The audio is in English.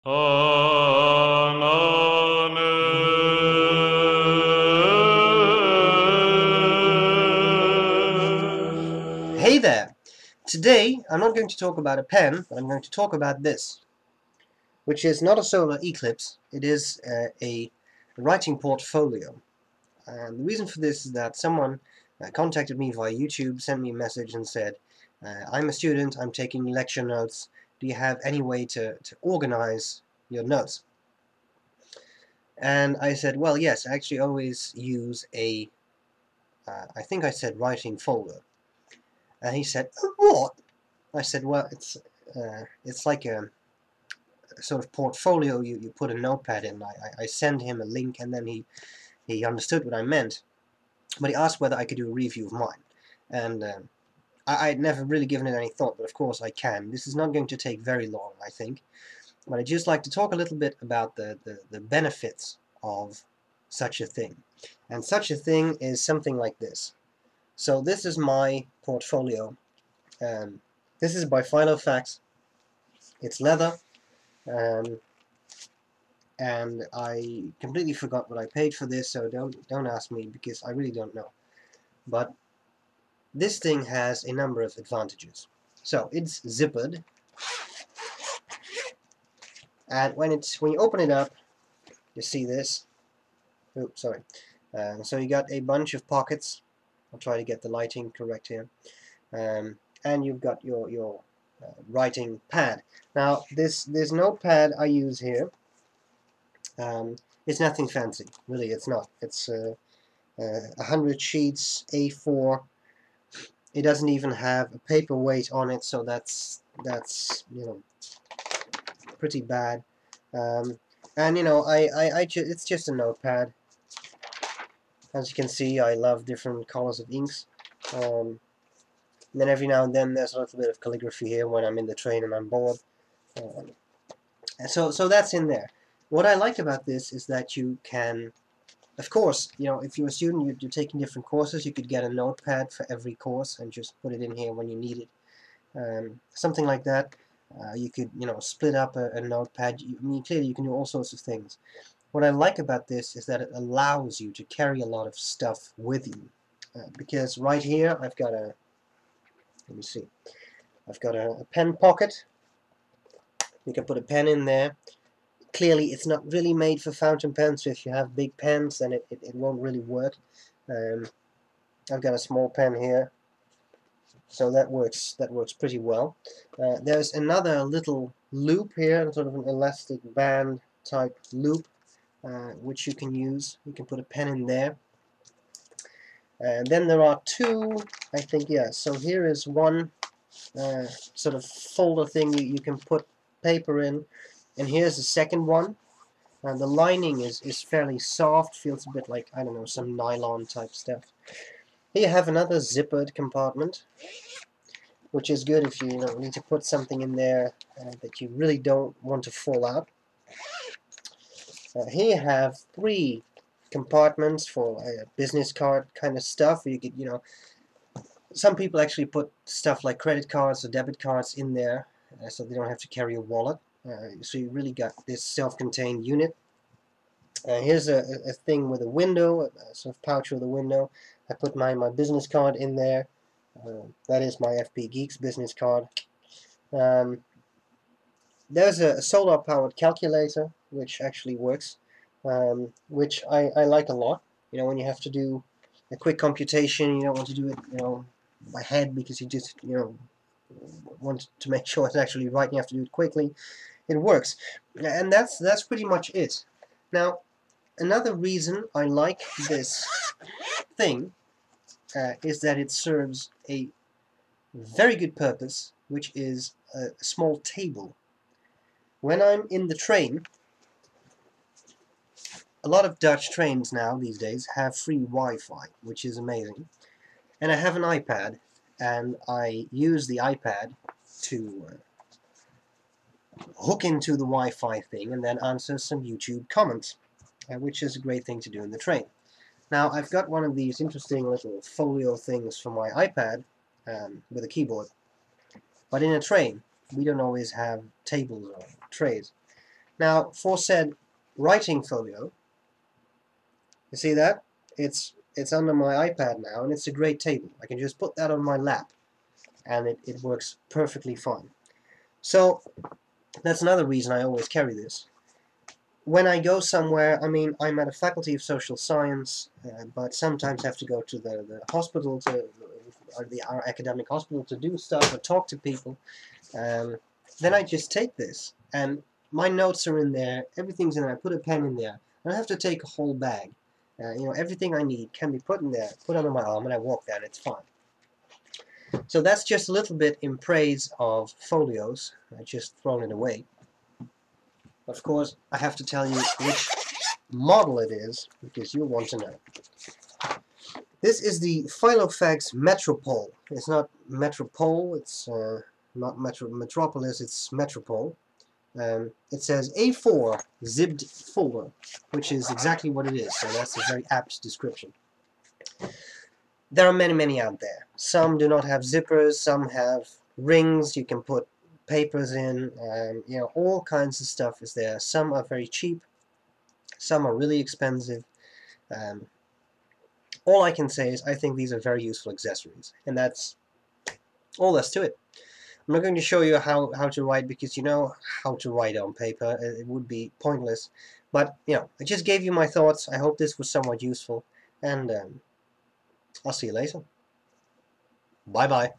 Hey there! Today I'm not going to talk about a pen, but I'm going to talk about this, which is not a solar eclipse, it is a writing portfolio. And the reason for this is that someone contacted me via YouTube, sent me a message and said, I'm a student, I'm taking lecture notes, do you have any way to organize your notes? And I said, well, yes, I actually always use I think I said writing folder. And he said, what? I said, well, it's like a sort of portfolio you put a notepad in. I send him a link and then he understood what I meant. But he asked whether I could do a review of mine. And I'd never really given it any thought, but of course I can. This is not going to take very long, I think. But I'd just like to talk a little bit about the benefits of such a thing. And such a thing is something like this. So this is my portfolio. This is by Filofax. It's leather. And I completely forgot what I paid for this, so don't ask me because I really don't know. But this thing has a number of advantages. So it's zippered, and when you open it up, you see this. Oops, sorry. So you got a bunch of pockets. I'll try to get the lighting correct here. And you've got your writing pad. Now this notepad I use here, it's nothing fancy, really. It's not. It's 100 sheets A4. It doesn't even have a paperweight on it, so that's pretty bad. And it's just a notepad. As you can see, I love different colors of inks. And then every now and then there's a little bit of calligraphy here when I'm in the train and I'm bored. And so that's in there. What I like about this is that you can, of course, if you're a student, you're taking different courses, you could get a notepad for every course and just put it in here when you need it. Something like that. You could, split up a notepad. Clearly you can do all sorts of things. What I like about this is that it allows you to carry a lot of stuff with you. Because right here I've got let me see, I've got a pen pocket. You can put a pen in there. Clearly it's not really made for fountain pens, so if you have big pens then it won't really work. I've got a small pen here, so that works pretty well. There's another little loop here, sort of an elastic band type loop, which you can use. You can put a pen in there. And then there are two, I think, yeah, so here is one sort of folder thing you can put paper in, and here's the second one. And the lining is fairly soft, feels a bit like, I don't know, some nylon type stuff. Here you have another zippered compartment, which is good if you need to put something in there that you really don't want to fall out. Here you have three compartments for business card kind of stuff. You could, some people actually put stuff like credit cards or debit cards in there, so they don't have to carry a wallet. So you really got this self-contained unit. Here's a thing with a window, a sort of pouch with a window. I put my business card in there. That is my FP Geeks business card. There's a solar-powered calculator, which actually works, which I like a lot. When you have to do a quick computation, you don't want to do it, by head, because you just, want to make sure it's actually right and you have to do it quickly. It works. And that's pretty much it. Now, another reason I like this thing is that it serves a very good purpose, which is a small table. When I'm in the train, a lot of Dutch trains now these days have free Wi-Fi, which is amazing. And I have an iPad, and I use the iPad to hook into the Wi-Fi thing and then answer some YouTube comments, which is a great thing to do in the train. Now, I've got one of these interesting little folio things for my iPad with a keyboard, but in a train we don't always have tables or trays. Now, for said writing folio, you see that? It's under my iPad now, and it's a great table. I can just put that on my lap, and it works perfectly fine. So, that's another reason I always carry this. When I go somewhere, I mean, I'm at a Faculty of Social Science, but sometimes I have to go to the hospital, our academic hospital, to do stuff or talk to people. Then I just take this, and my notes are in there, everything's in there, I put a pen in there. I don't have to take a whole bag. Everything I need can be put in there, put under my arm, and I walk there, and it's fine. So that's just a little bit in praise of folios. I just thrown it away. Of course, I have to tell you which model it is, because you'll want to know. This is the Filofax Metropol. It's not Metropol, it's not Metropolis, it's Metropol. It says A4 zipped folder, which is exactly what it is, so that's a very apt description. There are many out there. Some do not have zippers, some have rings you can put papers in, all kinds of stuff is there. Some are very cheap, some are really expensive. All I can say is I think these are very useful accessories, and that's all there's to it. I'm not going to show you how to write, because you know how to write on paper. It would be pointless. But, I just gave you my thoughts. I hope this was somewhat useful, and I'll see you later. Bye-bye.